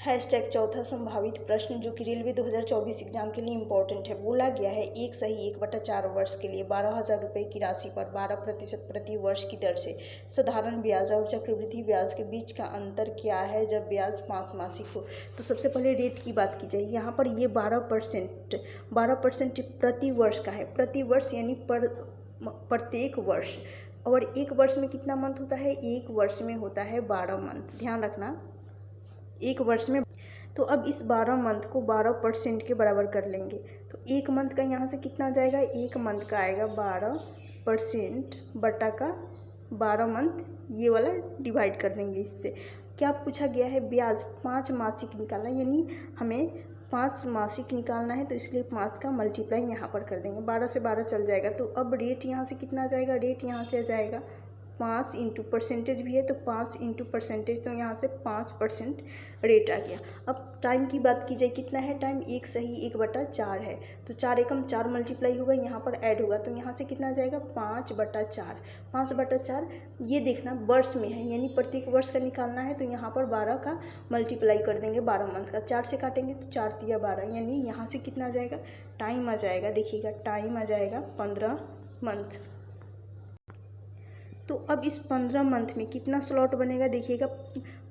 Hashtag चौथा संभावित प्रश्न जो कि रेलवे 2024 एग्जाम के लिए इम्पोर्टेंट है। बोला गया है एक सही 1/4 वर्ष के लिए 12,000 रुपये की राशि पर 12% प्रति वर्ष की दर से साधारण ब्याज और चक्रवृद्धि ब्याज के बीच का अंतर क्या है जब ब्याज 5 मासिक हो। तो सबसे पहले रेट की बात की जाए। यहाँ पर ये 12% प्रति वर्ष का है। प्रति वर्ष यानी प्रत्येक वर्ष। और एक वर्ष में कितना मंथ होता है? एक वर्ष में होता है 12 मंथ। ध्यान रखना, एक वर्ष में। तो अब इस 12 मंथ को 12% के बराबर कर लेंगे। तो एक मंथ का यहाँ से कितना जाएगा? एक मंथ का आएगा 12% बटा का 12 मंथ, ये वाला डिवाइड कर देंगे इससे। क्या पूछा गया है? ब्याज 5 मासिक निकालना, यानी हमें 5 मासिक निकालना है, तो इसलिए 5 का मल्टीप्लाई यहाँ पर कर देंगे। 12 से 12 चल जाएगा। तो अब रेट यहाँ से कितना आ जाएगा? रेट यहाँ से आ जाएगा 5 इंटू परसेंटेज भी है तो 5 इंटू परसेंटेज, तो यहाँ से 5% रेट आ गया। अब टाइम की बात की जाए, कितना है टाइम? एक सही 1/4 है। तो 4 एकम 4 मल्टीप्लाई होगा, यहाँ पर ऐड होगा, तो यहाँ से कितना आ जाएगा? 5/4। 5/4 ये देखना वर्ष में है, यानी प्रत्येक वर्ष का निकालना है, तो यहाँ पर 12 का मल्टीप्लाई कर देंगे 12 मंथ का। 4 से काटेंगे तो 4 तिया 12, यानी यहाँ से कितना आ जाएगा? टाइम आ जाएगा, देखिएगा टाइम आ जाएगा 15 मंथ। तो अब इस 15 मंथ में कितना स्लॉट बनेगा? देखिएगा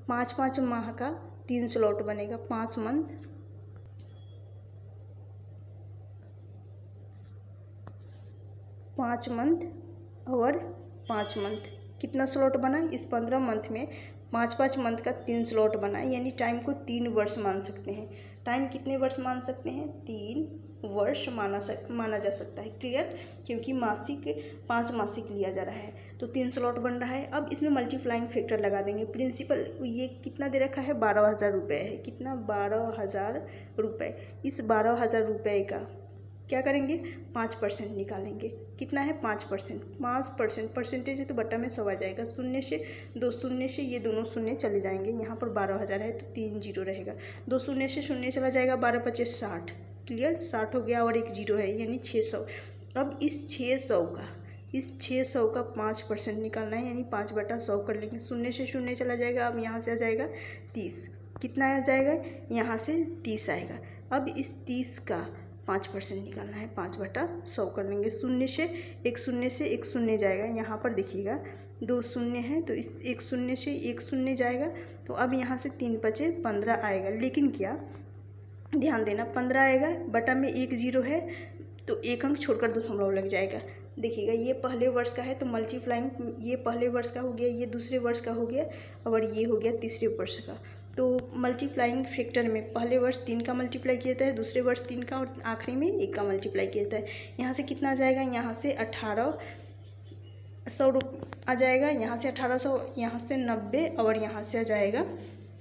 5 माह का 3 स्लॉट बनेगा। 5 मंथ, 5 मंथ और 5 मंथ। कितना स्लॉट बना? इस 15 मंथ में 5 मंथ का 3 स्लॉट बना, यानी टाइम को 3 वर्ष मान सकते हैं। टाइम कितने वर्ष मान सकते हैं? 3 वर्ष माना जा सकता है। क्लियर? क्योंकि मासिक 5 मासिक लिया जा रहा है, तो 3 स्लॉट बन रहा है। अब इसमें मल्टीप्लाइंग फैक्टर लगा देंगे। प्रिंसिपल ये कितना दे रखा है? 12,000 रुपये है। कितना? 12,000 रुपये। इस 12,000 रुपये का क्या करेंगे? 5% निकालेंगे। कितना है? 5%। 5% परसेंटेज है तो बट्टा में 100 आ जाएगा। शून्य से ये दोनों शून्य चले जाएंगे। यहाँ पर 12,000 है तो 3 जीरो रहेगा। 2 शून्य से शून्य चला जाएगा, 12×5 = 60। क्लियर? 60 हो गया और एक जीरो है, यानी 600। अब इस 600 का 5% निकालना है, यानी 5/100 कर लेंगे। शून्य से शून्य चला जाएगा, अब यहाँ से आ जाएगा 30। कितना आ जाएगा? यहाँ से 30 आएगा। अब इस 30 का 5% निकालना है, 5/100 कर लेंगे। शून्य से एक शून्य जाएगा। यहाँ पर देखिएगा 2 शून्य है, तो इस एक शून्य से एक शून्य जाएगा। तो अब यहाँ से 3×5 = 15 आएगा। लेकिन क्या ध्यान देना, 15 आएगा, बटा में 1 जीरो है, तो एक अंक छोड़कर दशमलव लग जाएगा। देखिएगा ये पहले वर्ष का है तो मल्टीप्लाइंग, ये पहले वर्ष का हो गया, ये दूसरे वर्ष का हो गया, और ये हो गया तीसरे वर्ष का। तो मल्टीप्लाइंग फैक्टर में पहले वर्ष 3 का मल्टीप्लाई किया जाता है, दूसरे वर्ष 3 का, और आखिरी में 1 का मल्टीप्लाई किया जाता है। यहाँ से कितना आ जाएगा? यहाँ से 1800 आ जाएगा, यहाँ से 1800, यहाँ से 90, और यहाँ से आ जाएगा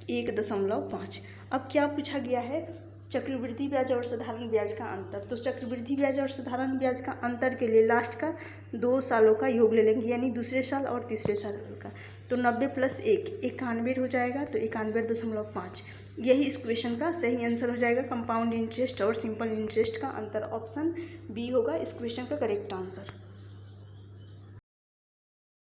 1.5। अब क्या पूछा गया है? चक्रवृद्धि ब्याज और साधारण ब्याज का अंतर। तो चक्रवृद्धि ब्याज और साधारण ब्याज का अंतर के लिए लास्ट का 2 सालों का योग ले लेंगे, यानी दूसरे साल और तीसरे साल का। तो 90 + 1 91 हो जाएगा, तो 91.5। यही इस क्वेश्चन का सही आंसर हो जाएगा। कंपाउंड इंटरेस्ट और सिंपल इंटरेस्ट का अंतर, ऑप्शन बी होगा इस क्वेश्चन का करेक्ट आंसर।